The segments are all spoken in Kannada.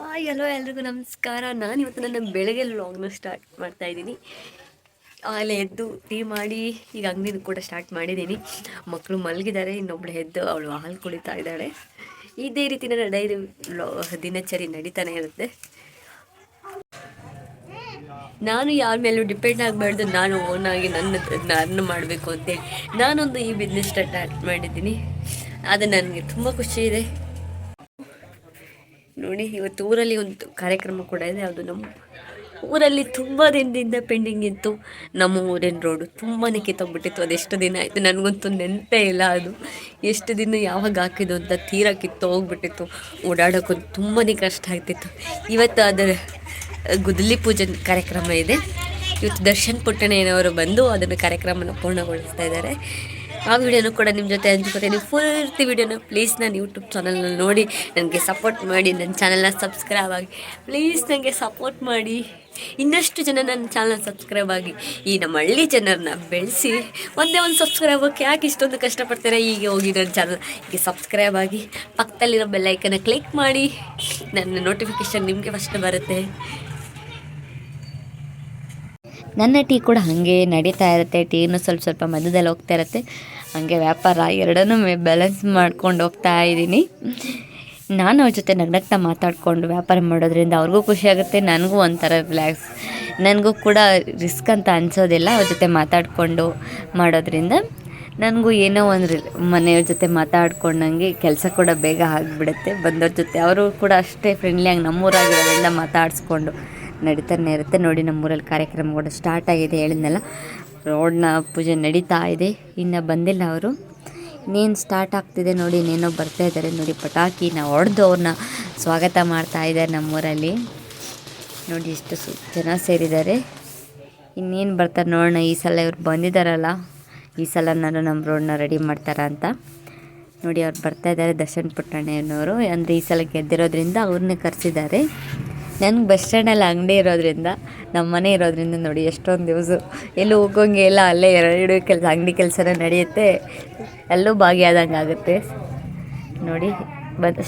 ಹಲೋ ಎಲ್ರಿಗೂ ನಮಸ್ಕಾರ. ನಾನು ಇವತ್ತು ನನ್ನ ಬೆಳಗ್ಗೆ ವ್ಲಾಗ್ನ ಸ್ಟಾರ್ಟ್ ಮಾಡ್ತಾ ಇದ್ದೀನಿ. ಅಲ್ಲಿ ಎದ್ದು ಟೀ ಮಾಡಿ ಈಗ ಅಂಗಡಿನ ಕೂಡ ಸ್ಟಾರ್ಟ್ ಮಾಡಿದ್ದೀನಿ. ಮಕ್ಕಳು ಮಲಗಿದ್ದಾರೆ, ಇನ್ನೊಬ್ಳು ಎದ್ದು ಅವಳು ಹಾಲು ಕುಡಿತಾ ಇದ್ದಾಳೆ. ಇದೇ ರೀತಿ ನನ್ನ ಡೈಲಿ ದಿನಚರಿ ನಡೀತಾನೆ ಇರುತ್ತೆ. ನಾನು ಯಾರ ಮೇಲೂ ಡಿಪೆಂಡ್ ಆಗಬಾರ್ದು, ನಾನು ಓನಾಗಿ ನಾನು ಮಾಡಬೇಕು ಅಂತೇಳಿ ನಾನೊಂದು ಈ ಬಿಸ್ನೆಸ್ ಸ್ಟಾರ್ಟ್ ಮಾಡಿದ್ದೀನಿ. ಅದು ನನಗೆ ತುಂಬ ಖುಷಿ ಇದೆ. ನೋಡಿ, ಇವತ್ತು ಊರಲ್ಲಿ ಒಂದು ಕಾರ್ಯಕ್ರಮ ಕೂಡ ಇದೆ. ಅದು ನಮ್ಮ ಊರಲ್ಲಿ ತುಂಬ ದಿನದಿಂದ ಪೆಂಡಿಂಗ್ ಇತ್ತು. ನಮ್ಮ ಊರಿನ ರೋಡು ತುಂಬಾ ಕಿತ್ತೋಗ್ಬಿಟ್ಟಿತ್ತು. ಅದೆಷ್ಟು ದಿನ ಆಯಿತು ನನಗಂತೂ ನೆನಪೇ ಇಲ್ಲ. ಅದು ಎಷ್ಟು ದಿನ ಯಾವಾಗ ಹಾಕಿದ್ದು ಅಂತ ತೀರಾ ಕಿತ್ತೋಗ್ಬಿಟ್ಟಿತ್ತು. ಓಡಾಡೋಕ್ಕೂ ತುಂಬಾ ಕಷ್ಟ ಆಗ್ತಿತ್ತು. ಇವತ್ತು ಅದರ ಗುದ್ದಲಿ ಪೂಜೆ ಕಾರ್ಯಕ್ರಮ ಇದೆ. ಇವತ್ತು ದರ್ಶನ್ ಪುಟ್ಟಣ್ಣಯ್ಯನವರು ಬಂದು ಅದನ್ನು ಕಾರ್ಯಕ್ರಮನ ಪೂರ್ಣಗೊಳಿಸ್ತಾ ಇದ್ದಾರೆ. ಆ ವಿಡಿಯೋನು ಕೂಡ ನಿಮ್ಮ ಜೊತೆ ಹಂಚ್ಕೊತೀನಿ. ಪೂರ್ತಿ ವಿಡಿಯೋನ ಪ್ಲೀಸ್ ನನ್ನ ಯೂಟ್ಯೂಬ್ ಚಾನಲ್ನ ನೋಡಿ ನನಗೆ ಸಪೋರ್ಟ್ ಮಾಡಿ. ನನ್ನ ಚಾನಲ್ನ ಸಬ್ಸ್ಕ್ರೈಬ್ ಆಗಿ ಪ್ಲೀಸ್ ನನಗೆ ಸಪೋರ್ಟ್ ಮಾಡಿ. ಇನ್ನಷ್ಟು ಜನ ನನ್ನ ಚಾನಲ್ನ ಸಬ್ಸ್ಕ್ರೈಬ್ ಆಗಿ ಈ ನಮ್ಮ ಹಳ್ಳಿ ಜನರನ್ನ ಬೆಳೆಸಿ. ಒಂದೇ ಒಂದು ಸಬ್ಸ್ಕ್ರೈಬ್ ಆಗಿ ಯಾಕೆ ಇಷ್ಟೊಂದು ಕಷ್ಟಪಡ್ತಾರೆ? ಈಗ ಹೋಗಿ ನನ್ನ ಚಾನಲ್ ಹೀಗೆ ಸಬ್ಸ್ಕ್ರೈಬ್ ಆಗಿ ಪಕ್ಕದಲ್ಲಿರೋ ಬೆಲ್ಲೈಕನ್ನ ಕ್ಲಿಕ್ ಮಾಡಿ. ನನ್ನ ನೋಟಿಫಿಕೇಷನ್ ನಿಮಗೆ ಫಸ್ಟ್ ಬರುತ್ತೆ. ನನ್ನ ಟೀ ಕೂಡ ಹಾಗೆ ನಡೀತಾ ಇರುತ್ತೆ. ಟೀನು ಸ್ವಲ್ಪ ಮಧ್ಯದಲ್ಲಿ ಹೋಗ್ತಾ ಇರುತ್ತೆ. ಹಾಗೆ ವ್ಯಾಪಾರ ಎರಡನ್ನೂ ಬ್ಯಾಲೆನ್ಸ್ ಮಾಡ್ಕೊಂಡು ಹೋಗ್ತಾ ಇದ್ದೀನಿ. ನಾನು ಅವ್ರ ಜೊತೆ ನಗ್ನಗ್ತಾ ಮಾತಾಡಿಕೊಂಡು ವ್ಯಾಪಾರ ಮಾಡೋದ್ರಿಂದ ಅವ್ರಿಗೂ ಖುಷಿ ಆಗುತ್ತೆ, ನನಗೂ ಒಂಥರ ರಿಲ್ಯಾಕ್ಸ್. ನನಗೂ ಕೂಡ ರಿಸ್ಕ್ ಅಂತ ಅನಿಸೋದಿಲ್ಲ. ಅವ್ರ ಜೊತೆ ಮಾತಾಡಿಕೊಂಡು ಮಾಡೋದ್ರಿಂದ ನನಗೂ ಏನೋ ಒಂದು ಮನೆಯವ್ರ ಜೊತೆ ಮಾತಾಡ್ಕೊಂಡಂಗೆ ಕೆಲಸ ಕೂಡ ಬೇಗ ಆಗಿಬಿಡುತ್ತೆ. ಬಂದವ್ರ ಜೊತೆ ಅವರು ಕೂಡ ಅಷ್ಟೇ ಫ್ರೆಂಡ್ಲಿಯಾಗಿ ನಮ್ಮೂರಾಗಿರೋದ್ರಿಂದ ಮಾತಾಡಿಸ್ಕೊಂಡು ನಡೀತಾನೆ ಇರುತ್ತೆ. ನೋಡಿ, ನಮ್ಮೂರಲ್ಲಿ ಕಾರ್ಯಕ್ರಮ ಕೂಡ ಸ್ಟಾರ್ಟ್ ಆಗಿದೆ. ಹೇಳಿದ್ನಲ್ಲ, ರೋಡ್ನ ಪೂಜೆ ನಡೀತಾ ಇದೆ. ಇನ್ನು ಬಂದಿಲ್ಲ ಅವರು. ಇನ್ನೇನು ಸ್ಟಾರ್ಟ್ ಆಗ್ತಿದೆ ನೋಡಿ. ಇನ್ನೇನೋ ಬರ್ತಾ ಇದ್ದಾರೆ ನೋಡಿ. ಪಟಾಕಿನ ಹೊಡೆದು ಅವ್ರನ್ನ ಸ್ವಾಗತ ಮಾಡ್ತಾ ಇದ್ದಾರೆ ನಮ್ಮೂರಲ್ಲಿ. ನೋಡಿ ಎಷ್ಟು ಜನ ಸೇರಿದ್ದಾರೆ. ಇನ್ನೇನು ಬರ್ತಾರೆ ನೋಡೋಣ. ಈ ಸಲ ಇವ್ರು ಬಂದಿದ್ದಾರಲ್ಲ, ಈ ಸಲ ನಾನು ನಮ್ಮ ರೋಡ್ನ ರೆಡಿ ಮಾಡ್ತಾರ ಅಂತ ನೋಡಿ. ಅವ್ರು ಬರ್ತಾ ಇದ್ದಾರೆ, ದರ್ಶನ್ ಪುಟ್ಟಣ್ಣಯ್ಯನವರು. ಅಂದರೆ ಈ ಸಲ ಗೆದ್ದಿರೋದ್ರಿಂದ ಅವ್ರನ್ನೇ ಕರೆಸಿದ್ದಾರೆ. ನನಗೆ ಬಸ್ ಸ್ಟ್ಯಾಂಡಲ್ಲಿ ಅಂಗಡಿ ಇರೋದ್ರಿಂದ, ನಮ್ಮ ಮನೆ ಇರೋದ್ರಿಂದ ನೋಡಿ ಎಷ್ಟೊಂದು ದಿವಸ ಎಲ್ಲೂ ಹೋಗೋಂಗೆ ಇಲ್ಲ. ಅಲ್ಲೇ ಎರಡು ಅಂಗಡಿ ಕೆಲಸನೇ ನಡೆಯುತ್ತೆ. ಎಲ್ಲೂ ಭಾಗಿಯಾದಂಗೆ ಆಗುತ್ತೆ ನೋಡಿ.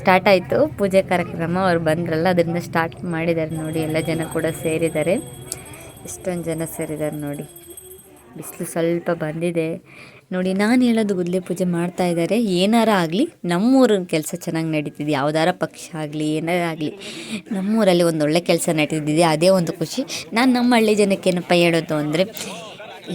ಸ್ಟಾರ್ಟ್ ಆಯಿತು ಪೂಜೆ ಕಾರ್ಯಕ್ರಮ. ಅವ್ರು ಬಂದ್ರಲ್ಲ, ಅದರಿಂದ ಸ್ಟಾರ್ಟ್ ಮಾಡಿದ್ದಾರೆ ನೋಡಿ. ಎಲ್ಲ ಜನ ಕೂಡ ಸೇರಿದ್ದಾರೆ. ಎಷ್ಟೊಂದು ಜನ ಸೇರಿದ್ದಾರೆ ನೋಡಿ. ಬಿಸಿಲು ಸ್ವಲ್ಪ ಬಂದಿದೆ ನೋಡಿ. ನಾನು ಹೇಳೋದು, ಗುದ್ದಲಿ ಪೂಜೆ ಮಾಡ್ತಾ ಇದ್ದಾರೆ. ಏನಾರ ಆಗಲಿ ನಮ್ಮೂರಿನ ಕೆಲಸ ಚೆನ್ನಾಗಿ ನಡೀತಿದೆ. ಯಾವುದಾರ ಪಕ್ಷ ಆಗಲಿ ಏನಾರ ಆಗಲಿ ನಮ್ಮೂರಲ್ಲಿ ಒಂದೊಳ್ಳೆ ಕೆಲಸ ನಡೀತಿದೆ, ಅದೇ ಒಂದು ಖುಷಿ. ನಾನು ನಮ್ಮ ಹಳ್ಳಿ ಜನಕ್ಕೆ ಏನಪ್ಪ ಹೇಳೋದು ಅಂದರೆ,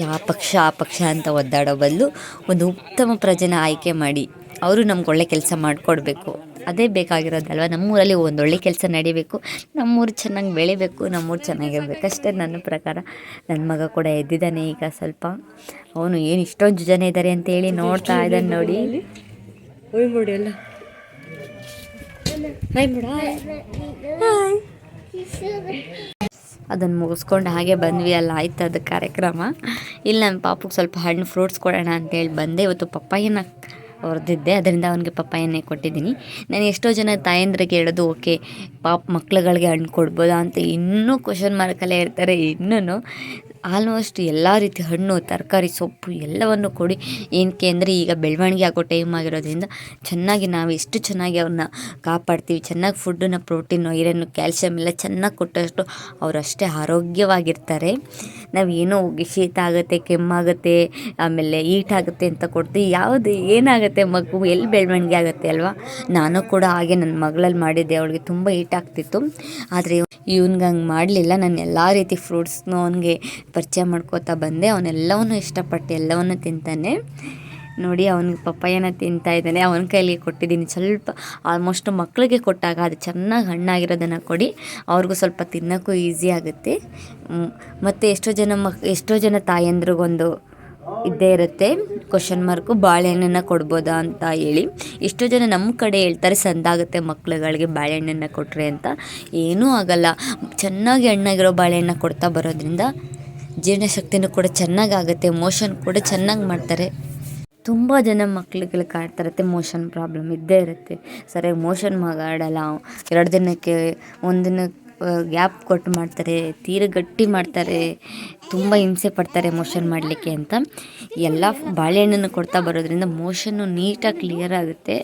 ಯಾವ ಪಕ್ಷ ಆ ಪಕ್ಷ ಅಂತ ಒದ್ದಾಡೋ ಬದಲು ಒಂದು ಉತ್ತಮ ಪ್ರಜೆನ ಆಯ್ಕೆ ಮಾಡಿ ಅವರು ನಮ್ಗೆ ಒಳ್ಳೆ ಕೆಲಸ ಮಾಡಿಕೊಡ್ಬೇಕು. ಅದೇ ಬೇಕಾಗಿರೋದಲ್ವ. ನಮ್ಮೂರಲ್ಲಿ ಒಂದೊಳ್ಳೆ ಕೆಲಸ ನಡಿಬೇಕು, ನಮ್ಮೂರು ಚೆನ್ನಾಗಿ ಬೆಳಿಬೇಕು, ನಮ್ಮೂರು ಚೆನ್ನಾಗಿರ್ಬೇಕು ಅಷ್ಟೇ ನನ್ನ ಪ್ರಕಾರ. ನನ್ನ ಮಗ ಕೂಡ ಎದ್ದಿದ್ದಾನೆ ಈಗ ಸ್ವಲ್ಪ. ಅವನು ಏನು ಇಷ್ಟೊಂದು ಜನ ಇದ್ದಾರೆ ಅಂತೇಳಿ ನೋಡ್ತಾ ಇದ್ದಾನೆ ನೋಡಿ. ಎಲ್ಲ ಅದನ್ನು ಮುಗಿಸ್ಕೊಂಡು ಹಾಗೆ ಬಂದ್ವಿ. ಅಲ್ಲ ಆಯ್ತು ಅದು ಕಾರ್ಯಕ್ರಮ. ಇಲ್ಲಿ ನನ್ನ ಪಾಪಗೆ ಸ್ವಲ್ಪ ಹಣ್ಣು ಫ್ರೂಟ್ಸ್ ಕೊಡೋಣ ಅಂತೇಳಿ ಬಂದೆ. ಇವತ್ತು ಪಪ್ಪಾಯಿನ ಹೊರದಿದ್ದೆ, ಅದರಿಂದ ಅವನಿಗೆ ಪಪ್ಪಾಯನ್ನೇ ಕೊಟ್ಟಿದ್ದೀನಿ. ನಾನು ಎಷ್ಟೋ ಜನ ತಾಯಂದ್ರಿಗೆ ಹೇಳೋದು, ಓಕೆ ಮಕ್ಳುಗಳಿಗೆ ಹಣ್ಣು ಕೊಡ್ಬೋದಾ ಅಂತ ಇನ್ನೂ ಕ್ವಶನ್ ಮಾರ್ಕಲ್ಲೇ ಇರ್ತಾರೆ. ಇನ್ನೂ ಆಲ್ಮೋಸ್ಟ್ ಎಲ್ಲ ರೀತಿ ಹಣ್ಣು, ತರಕಾರಿ, ಸೊಪ್ಪು ಎಲ್ಲವನ್ನು ಕೊಡಿ. ಏನಕ್ಕೆ ಅಂದರೆ ಈಗ ಬೆಳವಣಿಗೆ ಆಗೋ ಟೈಮ್ ಆಗಿರೋದ್ರಿಂದ ಚೆನ್ನಾಗಿ ನಾವು ಎಷ್ಟು ಚೆನ್ನಾಗಿ ಅವ್ರನ್ನ ಕಾಪಾಡ್ತೀವಿ, ಚೆನ್ನಾಗಿ ಫುಡ್ಡನ್ನ, ಪ್ರೋಟೀನು, ಐರನ್ನು, ಕ್ಯಾಲ್ಶಿಯಮ್ ಎಲ್ಲ ಚೆನ್ನಾಗಿ ಕೊಟ್ಟಷ್ಟು ಅವರು ಅಷ್ಟೇ ಆರೋಗ್ಯವಾಗಿರ್ತಾರೆ. ನಾವು ಏನೋ ಶೀತ ಆಗುತ್ತೆ, ಕೆಮ್ಮಾಗುತ್ತೆ, ಆಮೇಲೆ ಈಟಾಗುತ್ತೆ ಅಂತ ಕೊಡ್ತೀವಿ. ಯಾವುದು ಏನಾಗುತ್ತೆ ಮಗು ಎಲ್ಲಿ ಬೆಳವಣಿಗೆ ಆಗುತ್ತೆ ಅಲ್ವಾ. ನಾನು ಕೂಡ ಹಾಗೆ ನನ್ನ ಮಗಳಲ್ಲಿ ಮಾಡಿದ್ದೆ. ಅವಳಿಗೆ ತುಂಬ ಈಟಾಗ್ತಿತ್ತು. ಆದರೆ ಇವ್ನಿಗೆ ಹಂಗೆ ಮಾಡಲಿಲ್ಲ. ನಾನು ಎಲ್ಲ ರೀತಿ ಫ್ರೂಟ್ಸ್ನೂ ಅವನಿಗೆ ಪರಿಚಯ ಮಾಡ್ಕೋತಾ ಬಂದೆ. ಅವನೆಲ್ಲವನ್ನೂ ಇಷ್ಟಪಟ್ಟು ಎಲ್ಲವನ್ನೂ ತಿಂತಾನೆ ನೋಡಿ. ಅವನಿಗೆ ಪಪ್ಪಾಯನ ತಿಂತಾ ಇದ್ದಾನೆ. ಅವನ ಕೈಲಿಗೆ ಕೊಟ್ಟಿದ್ದೀನಿ. ಸ್ವಲ್ಪ ಆಲ್ಮೋಸ್ಟ್ ಮಕ್ಕಳಿಗೆ ಕೊಟ್ಟಾಗ ಅದು ಚೆನ್ನಾಗಿ ಹಣ್ಣಾಗಿರೋದನ್ನು ಕೊಡಿ, ಅವ್ರಿಗೂ ಸ್ವಲ್ಪ ತಿನ್ನೋಕ್ಕೂ ಈಸಿ ಆಗುತ್ತೆ. ಮತ್ತು ಎಷ್ಟೋ ಜನ ತಾಯಂದ್ರಿಗೊಂದು ಇದ್ದೇ ಇರುತ್ತೆ ಕ್ವಶನ್ ಮಾರ್ಕು, ಬಾಳೆಹಣ್ಣನ್ನು ಕೊಡ್ಬೋದಾ ಅಂತ ಹೇಳಿ. ಎಷ್ಟೋ ಜನ ನಮ್ಮ ಕಡೆ ಹೇಳ್ತಾರೆ, ಸಂದಾಗುತ್ತೆ ಮಕ್ಳುಗಳಿಗೆ ಬಾಳೆಹಣ್ಣನ್ನು ಕೊಟ್ಟರೆ ಅಂತ. ಏನೂ ಆಗಲ್ಲ. ಚೆನ್ನಾಗಿ ಹಣ್ಣಾಗಿರೋ ಬಾಳೆಹಣ್ಣ ಕೊಡ್ತಾ ಬರೋದ್ರಿಂದ ಜೀರ್ಣಶಕ್ತಿನೂ ಕೂಡ ಚೆನ್ನಾಗಾಗುತ್ತೆ, ಮೋಷನ್ ಕೂಡ ಚೆನ್ನಾಗಿ ಮಾಡ್ತಾರೆ. ತುಂಬ ಜನ ಮಕ್ಳುಗಳು ಕಾಡ್ತಾ ಇರುತ್ತೆ, ಮೋಷನ್ ಪ್ರಾಬ್ಲಮ್ ಇದ್ದೇ ಇರುತ್ತೆ. ಸರಿಯಾಗಿ ಮೋಷನ್ ಮಾಡಲ್ಲ. 2 ದಿನಕ್ಕೆ 1 ದಿನಕ್ಕೆ ಗ್ಯಾಪ್ ಕೊಟ್ಟು ಮಾಡ್ತಾರೆ, ತೀರ ಗಟ್ಟಿ ಮಾಡ್ತಾರೆ, ತುಂಬ ಹಿಂಸೆ ಪಡ್ತಾರೆ ಮೋಷನ್ ಮಾಡಲಿಕ್ಕೆ ಅಂತ. ಎಲ್ಲ ಬಾಳೆಹಣ್ಣನ್ನು ಕೊಡ್ತಾ ಬರೋದ್ರಿಂದ ಮೋಷನ್ನು ನೀಟಾಗಿ ಕ್ಲಿಯರ್ ಆಗುತ್ತೆ,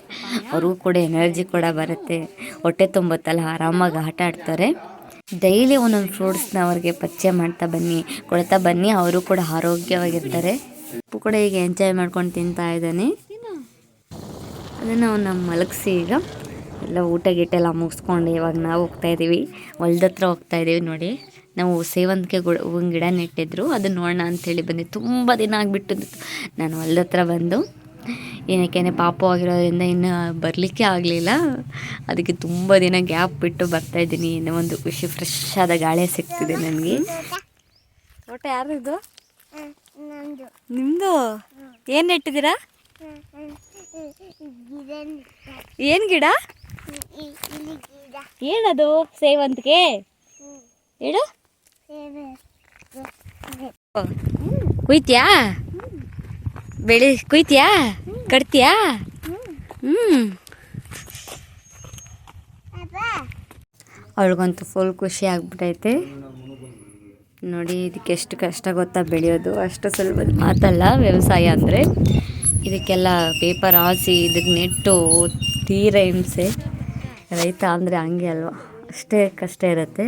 ಅವ್ರಿಗೂ ಕೂಡ ಎನರ್ಜಿ ಕೂಡ ಬರುತ್ತೆ, ಹೊಟ್ಟೆ ತುಂಬುತ್ತಲ್ಲ, ಆರಾಮಾಗಿ ಆಟ ಆಡ್ತಾರೆ. ಡೈಲಿ ಒಂದೊಂದು ಫ್ರೂಟ್ಸ್ನ ಅವ್ರಿಗೆ ಪರಿಚಯ ಮಾಡ್ತಾ ಬನ್ನಿ, ಕೊಡ್ತಾ ಬನ್ನಿ, ಅವರು ಕೂಡ ಆರೋಗ್ಯವಾಗಿರ್ತಾರೆ. ಉಪ್ಪು ಕೂಡ ಈಗ ಎಂಜಾಯ್ ಮಾಡ್ಕೊಂಡು ತಿಂತಾ ಇದ್ದಾನೆ. ಅದನ್ನು ಅವ್ನು ನಮ್ಮ ಮಲಗಿಸಿ ಈಗ ಎಲ್ಲ ಊಟ ಗೀಟ ಎಲ್ಲ ಮುಗಿಸ್ಕೊಂಡು ಇವಾಗ ನಾವು ಹೋಗ್ತಾಯಿದ್ದೀವಿ, ಹೊಲ್ದ ಹತ್ರ ಹೋಗ್ತಾಯಿದ್ದೀವಿ. ನೋಡಿ, ನಾವು ಸೇವಂತಿಗೆ ಹೂವಿನ ಗಿಡ ನೆಟ್ಟಿದ್ರು, ಅದನ್ನ ನೋಡೋಣ ಅಂಥೇಳಿ ಬಂದೆ. ತುಂಬ ದಿನ ಆಗಿಬಿಟ್ಟು ನಾನು ಹೊಲ್ದ ಹತ್ರ ಬಂದು, ಏನಕ್ಕೇನೆ ಪಾಪು ಆಗಿರೋದ್ರಿಂದ ಇನ್ನು ಬರಲಿಕ್ಕೆ ಆಗಲಿಲ್ಲ. ಅದಕ್ಕೆ ತುಂಬ ದಿನ ಗ್ಯಾಪ್ ಬಿಟ್ಟು ಬರ್ತಾಯಿದ್ದೀನಿ. ಇನ್ನೂ ಒಂದು ಖುಷಿ, ಫ್ರೆಶ್ ಆದ ಗಾಳಿ ಸಿಗ್ತಿದೆ ನನಗೆ. ತೋಟ ಯಾರಿದು? ನಿಮ್ಮದು? ಏನು ನೆಟ್ಟಿದ್ದೀರಾ? ಏನು ಗಿಡ? ಏನದು? ಸೇವಂತಿಗೆ ಹೇಳು. ಕುಯ್ತ್ಯಾ? ಬೆಳಿ ಕುಯ್ತ್ಯಾ? ಕಟ್ತೀಯಾ? ಅವಳಿಗಂತೂ ಫುಲ್ ಖುಷಿ ಆಗ್ಬಿಟ್ಟೈತೆ. ನೋಡಿ, ಇದಕ್ಕೆ ಎಷ್ಟು ಕಷ್ಟ ಗೊತ್ತಾ ಬೆಳೆಯೋದು. ಅಷ್ಟು ಸ್ವಲ್ಪ ಮಾತಲ್ಲ ವ್ಯವಸಾಯ ಅಂದರೆ. ಇದಕ್ಕೆಲ್ಲ ಪೇಪರ್ ಹಾಸಿ ಇದಕ್ಕೆ ನೆಟ್ಟು ತೀರ ಹಿಂಸೆ. ರೈತ ಅಂದರೆ ಹಂಗೆ ಅಲ್ವಾ, ಅಷ್ಟೇ ಕಷ್ಟ ಇರುತ್ತೆ.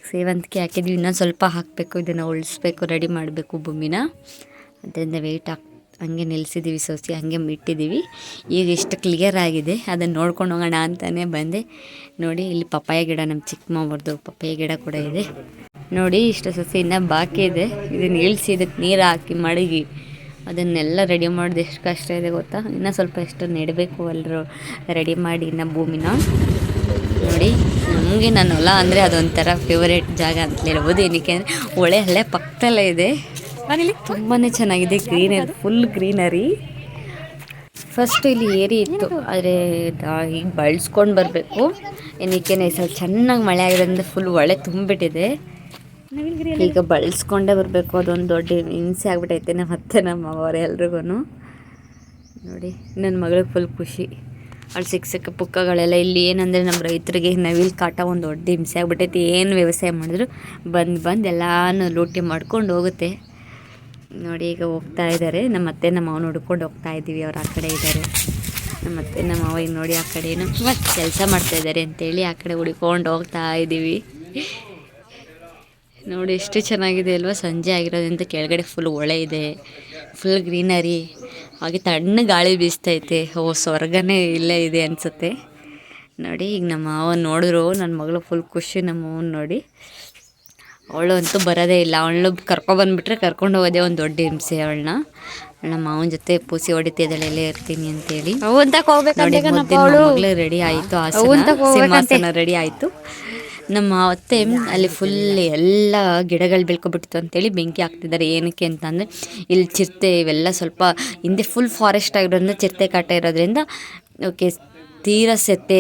ಸೇವಂತಿಗೆ ಹಾಕಿದ್ವಿ, ಇನ್ನೊಂದು ಸ್ವಲ್ಪ ಹಾಕಬೇಕು, ಇದನ್ನು ಉಳಿಸ್ಬೇಕು, ರೆಡಿ ಮಾಡಬೇಕು ಭೂಮಿನ. ಅದರಿಂದ ವೆಯ್ಟ್ ಹಂಗೆ ನಿಲ್ಲಿಸಿದ್ದೀವಿ, ಸೋಸಿ ಹಂಗೆ ಇಟ್ಟಿದ್ದೀವಿ. ಈಗ ಎಷ್ಟು ಕ್ಲಿಯರ್ ಆಗಿದೆ, ಅದನ್ನು ನೋಡ್ಕೊಂಡು ಹೋಗೋಣ ಅಂತಲೇ ಬಂದೆ. ನೋಡಿ, ಇಲ್ಲಿ ಪಪ್ಪಾಯ ಗಿಡ, ನಮ್ಮ ಚಿಕ್ಕ ಮಾವರದು ಪಪ್ಪಾಯ ಗಿಡ ಕೂಡ ಇದೆ. ನೋಡಿ, ಇಷ್ಟು ಸಸಿ ಇನ್ನೂ ಬಾಕಿ ಇದೆ. ಇದನ್ನು ಇಳಿಸಿ ಇದಕ್ಕೆ ನೀರು ಹಾಕಿ ಮಡಗಿ ಅದನ್ನೆಲ್ಲ ರೆಡಿ ಮಾಡೋದು ಎಷ್ಟು ಕಷ್ಟ ಇದೆ ಗೊತ್ತಾ. ಇನ್ನೂ ಸ್ವಲ್ಪ ಎಷ್ಟು ನೆಡಬೇಕು ಎಲ್ಲರೂ ರೆಡಿ ಮಾಡಿ ಇನ್ನು ಭೂಮಿನ. ನೋಡಿ, ನಮಗೆ ನನ್ನ ಹೊಲ ಅಂದರೆ ಅದೊಂಥರ ಫೇವರೇಟ್ ಜಾಗ ಅಂತ ಹೇಳ್ಬೋದು. ಏನಕ್ಕೆ ಅಂದರೆ ಹೊಳೆ ಅಲ್ಲೇ ಪಕ್ಕದಲ್ಲೇ ಇದೆ. ನಾನಿಲ್ಲಿ ತುಂಬಾ ಚೆನ್ನಾಗಿದೆ, ಗ್ರೀನರಿ, ಫುಲ್ ಗ್ರೀನರಿ. ಫಸ್ಟ್ ಇಲ್ಲಿ ಏರಿ ಇತ್ತು, ಆದರೆ ಈಗ ಬಳಸ್ಕೊಂಡು ಬರಬೇಕು. ಏನಕ್ಕೆ ಸ್ವಲ್ಪ ಚೆನ್ನಾಗಿ ಮಳೆ ಆಗಿರೋದ್ರಿಂದ ಫುಲ್ ಹೊಳೆ ತುಂಬಿಬಿಟ್ಟಿದೆ. ಈಗ ಬಳಸ್ಕೊಂಡೇ ಬರಬೇಕು. ಅದೊಂದು ದೊಡ್ಡ ಹಿಂಸೆ ಆಗ್ಬಿಟ್ಟೈತೆ ನಮ್ಮ ಅವರೇ ಎಲ್ರಿಗೂ. ನೋಡಿ, ನನ್ನ ಮಗಳಿಗೆ ಫುಲ್ ಖುಷಿ. ಅಲ್ಲಿ ಸಿಕ್ಕ ಪುಕ್ಕಗಳೆಲ್ಲ ಇಲ್ಲಿ ಏನಂದರೆ ನಮ್ಮ ರೈತರಿಗೆ ನವಿಲು ಕಾಟ ಒಂದು ದೊಡ್ಡ ಹಿಂಸೆ ಆಗ್ಬಿಟ್ಟೈತಿ. ಏನು ವ್ಯವಸಾಯ ಮಾಡಿದ್ರು ಬಂದು ಎಲ್ಲನೂ ಲೂಟಿ ಮಾಡ್ಕೊಂಡು ಹೋಗುತ್ತೆ. ನೋಡಿ, ಈಗ ಹೋಗ್ತಾ ಇದ್ದಾರೆ. ನಮ್ಮ ಅತ್ತೆ ನಮ್ಮ ಮಾವನ ಹುಡ್ಕೊಂಡು ಹೋಗ್ತಾ ಇದ್ದೀವಿ. ಅವ್ರು ಆ ಕಡೆ ಇದ್ದಾರೆ. ನಮ್ಮ ಅತ್ತೆ ನಮ್ಮ ಮಾವ ಈಗ ನೋಡಿ ಆ ಕಡೆ ಏನೋ ಕೆಲಸ ಮಾಡ್ತಾಯಿದ್ದಾರೆ ಅಂತೇಳಿ ಆ ಕಡೆ ಹುಡ್ಕೊಂಡು ಹೋಗ್ತಾ ಇದ್ದೀವಿ. ನೋಡಿ, ಎಷ್ಟು ಚೆನ್ನಾಗಿದೆ ಅಲ್ವಾ. ಸಂಜೆ ಆಗಿರೋದ್ರಿಂದ ಕೆಳಗಡೆ ಫುಲ್ ಹೊಳೆ ಇದೆ, ಫುಲ್ ಗ್ರೀನರಿ, ಹಾಗೆ ತಣ್ಣ ಗಾಳಿ ಬೀಸ್ತೈತೆ. ಸ್ವರ್ಗನೇ ಇಲ್ಲೇ ಇದೆ ಅನಿಸುತ್ತೆ. ನೋಡಿ, ಈಗ ನಮ್ಮ ಮಾವನ ನೋಡಿದ್ರು ನನ್ನ ಮಗಳು ಫುಲ್ ಖುಷಿ. ನಮ್ಮ ಮಾವನ ನೋಡಿ, ಅವಳು ಅಂತೂ ಬರೋದೇ ಇಲ್ಲ. ಅವಳು ಕರ್ಕೊಬಂದುಬಿಟ್ರೆ ಕರ್ಕೊಂಡು ಹೋಗೋದೇ ಒಂದು ದೊಡ್ಡ ಹಿಂಸೆ. ಅವಳನ್ನ ನಮ್ಮ ಮಾವನ ಜೊತೆ ಪೂಸಿ ಹೊಡಿತಿದ್ದಾಳೆ, ಎಲ್ಲೇ ಇರ್ತೀನಿ ಅಂತೇಳಿ. ಮಗಳು ರೆಡಿ ಆಯಿತು, ಸಿಂಹಾಸನ ರೆಡಿ ಆಯಿತು. ನಮ್ಮ ಅತ್ತೆ ಅಲ್ಲಿ ಫುಲ್ ಎಲ್ಲ ಗಿಡಗಳು ಬೆಳ್ಕೊಬಿಟ್ಟಿತ್ತು ಅಂತೇಳಿ ಬೆಂಕಿ ಹಾಕ್ತಿದ್ದಾರೆ. ಏನಕ್ಕೆ ಅಂತಂದರೆ ಇಲ್ಲಿ ಚಿರತೆ ಇವೆಲ್ಲ ಸ್ವಲ್ಪ ಹಿಂದೆ ಫುಲ್ ಫಾರೆಸ್ಟ್ ಆಗಿರೋದ್ರಿಂದ ಚಿರತೆ ಕಾಟ ಇರೋದ್ರಿಂದ ಓಕೆ ತೀರ ಸೆತ್ತೆ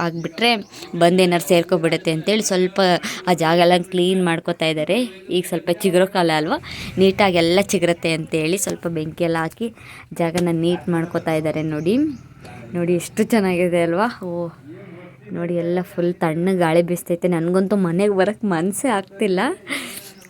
ಆಗಿಬಿಟ್ರೆ ಬಂದೇನಾರು ಸೇರ್ಕೊಬಿಡುತ್ತೆ ಅಂತೇಳಿ ಸ್ವಲ್ಪ ಆ ಜಾಗ ಎಲ್ಲ ಕ್ಲೀನ್ ಮಾಡ್ಕೋತಾ ಇದ್ದಾರೆ. ಈಗ ಸ್ವಲ್ಪ ಚಿಗುರೋ ಕಾಲ ಅಲ್ವಾ, ನೀಟಾಗಿ ಎಲ್ಲ ಚಿಗುರುತ್ತೆ ಅಂತೇಳಿ ಸ್ವಲ್ಪ ಬೆಂಕಿ ಎಲ್ಲ ಹಾಕಿ ಜಾಗನ ನೀಟ್ ಮಾಡ್ಕೋತಾ ಇದ್ದಾರೆ. ನೋಡಿ ಎಷ್ಟು ಚೆನ್ನಾಗಿದೆ ಅಲ್ವಾ. ನೋಡಿ, ಎಲ್ಲ ಫುಲ್ ತಣ್ಣ ಗಾಳಿ ಬೀಸ್ತೈತೆ. ನನಗಂತೂ ಮನೆಗೆ ಬರೋಕ್ಕೆ ಮನಸ್ಸೇ ಆಗ್ತಿಲ್ಲ.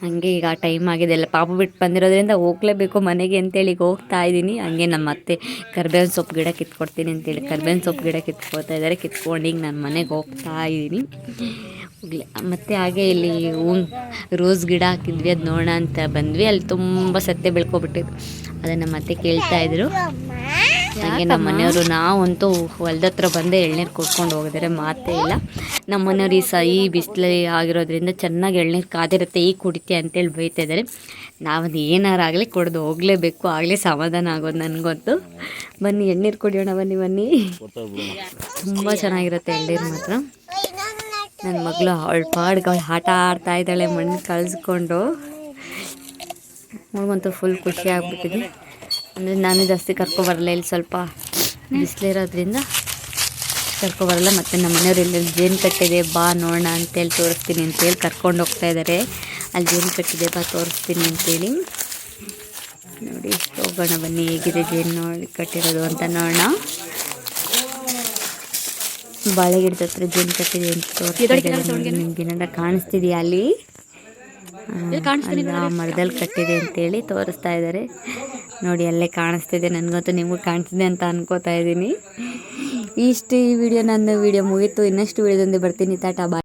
ಹಾಗೆ ಈಗ ಟೈಮ್ ಆಗಿದೆ, ಎಲ್ಲ ಪಾಪು ಬಿಟ್ಟು ಬಂದಿರೋದ್ರಿಂದ ಹೋಗಲೇಬೇಕು ಮನೆಗೆ ಅಂತೇಳಿ ಈಗ ಹೋಗ್ತಾ ಇದ್ದೀನಿ. ಹಂಗೆ ನಮ್ಮ ಅತ್ತೆ ಕರ್ಬೇವಿನ ಸೊಪ್ಪು ಗಿಡ ಕಿತ್ಕೊಡ್ತೀನಿ ಅಂತೇಳಿ ಕರ್ಬೇವಿನ ಸೊಪ್ಪು ಗಿಡ ಕಿತ್ಕೊಳ್ತಾ ಇದ್ದಾರೆ. ಕಿತ್ಕೊಂಡು ಈಗ ನಾನು ಮನೆಗೆ ಹೋಗ್ತಾ ಇದ್ದೀನಿ. ಮತ್ತು ಹಾಗೆ ಇಲ್ಲಿ ರೋಸ್ ಗಿಡ ಹಾಕಿದ್ವಿ, ಅದು ನೋಡೋಣ ಅಂತ ಬಂದ್ವಿ. ಅಲ್ಲಿ ತುಂಬ ಸತ್ತೆ ಬೆಳ್ಕೊಬಿಟ್ಟಿದ್ರು. ಅದನ್ನು ಮತ್ತೆ ಕೇಳ್ತಾಯಿದ್ರು. ಹಾಗೆ ನಮ್ಮ ಮನೆಯವರು ನಾವಂತೂ ಹೊಲ್ದ ಹತ್ರ ಬಂದೇ ಎಳ್ನೀರು ಕೊಡ್ಕೊಂಡು ಹೋಗಿದ್ದಾರೆ, ಮಾತೇ ಇಲ್ಲ. ನಮ್ಮ ಮನೆಯವ್ರು ಈ ಬಿಸಿಲು ಆಗಿರೋದ್ರಿಂದ ಚೆನ್ನಾಗಿ ಎಳ್ನೀರು ಕಾದಿರುತ್ತೆ, ಈಗ ಕುಡಿತೀಯ ಅಂತೇಳಿ ಬೈತಾ ಇದ್ದಾರೆ. ನಾವದು ಏನಾರಾಗಲಿ ಕುಡಿದು ಹೋಗಲೇಬೇಕು, ಆಗಲೇ ಸಮಾಧಾನ ಆಗೋದು ನನಗಂತೂ. ಬನ್ನಿ ಎಳ್ನೀರು ಕುಡಿಯೋಣ, ಬನ್ನಿ. ತುಂಬ ಚೆನ್ನಾಗಿರುತ್ತೆ ಎಳ್ನೀರು ಮಾತ್ರ. ನನ್ನ ಮಗಳು ಅವಳ ಪಾಡ್ಗೆ ಅವಳು ಆಟ ಆಡ್ತಾ ಇದ್ದಾಳೆ ಮಣ್ಣು ಕಳಿಸ್ಕೊಂಡು. ಮಗಂತೂ ಫುಲ್ ಖುಷಿ ಆಗ್ಬಿಟ್ಟಿದೆ. ಅಂದರೆ ನಾನು ಜಾಸ್ತಿ ಕರ್ಕೊಬರಲ್ಲ, ಇಲ್ಲಿ ಸ್ವಲ್ಪ ಬಿಸಿಲಿರೋದ್ರಿಂದ ಕರ್ಕೊಬರಲ್ಲ. ಮತ್ತು ನಮ್ಮ ಮನೆಯವ್ರು ಇಲ್ಲಿ ಜೇನು ಕಟ್ಟಿದೆ, ಬಾ ನೋಡೋಣ ಅಂತೇಳಿ ತೋರಿಸ್ತೀನಿ ಅಂತೇಳಿ ಕರ್ಕೊಂಡು ಹೋಗ್ತಾ ಇದ್ದಾರೆ. ಅಲ್ಲಿ ಜೇನು ಕಟ್ಟಿದೆ, ಬಾ ತೋರಿಸ್ತೀನಿ ಅಂತೇಳಿ. ನೋಡಿ, ಹೋಗೋಣ ಬನ್ನಿ, ಹೇಗಿದೆ ಜೇನು ಕಟ್ಟಿರೋದು ಅಂತ ನೋಡೋಣ. ಬಾಳೆ ಗಿಡದ ಹತ್ರ ಜೇನು ಕಟ್ಟಿದೆ ಅಂತ ತೋರಿಸ್ತಾ ಇದ್ದಾರೆ ನೋಡಿ. ನಿಮ್ಗೆ ಏನಾರ ಕಾಣಿಸ್ತಿದೆಯಾ ಅಲ್ಲಿ? ಆ ಮರದಲ್ಲಿ ಕಟ್ಟಿದೆ ಅಂತೇಳಿ ತೋರಿಸ್ತಾ ಇದ್ದಾರೆ ನೋಡಿ. ಅಲ್ಲೇ ಕಾಣಿಸ್ತಿದೆ, ನನಗಂತೂ ನಿಮಗೂ ಕಾಣಿಸ್ತಿದೆ ಅಂತ ಅನ್ಕೋತಾ ಇದ್ದೀನಿ. ಈ ವಿಡಿಯೋ, ನನ್ನ ವಿಡಿಯೋ ಮುಗೀತು. ಇನ್ನಷ್ಟು ವಿಡಿಯೋದೊಂದಿಗೆ ಬರ್ತೀನಿ. ಟಾಟಾ ಬಾಯ್.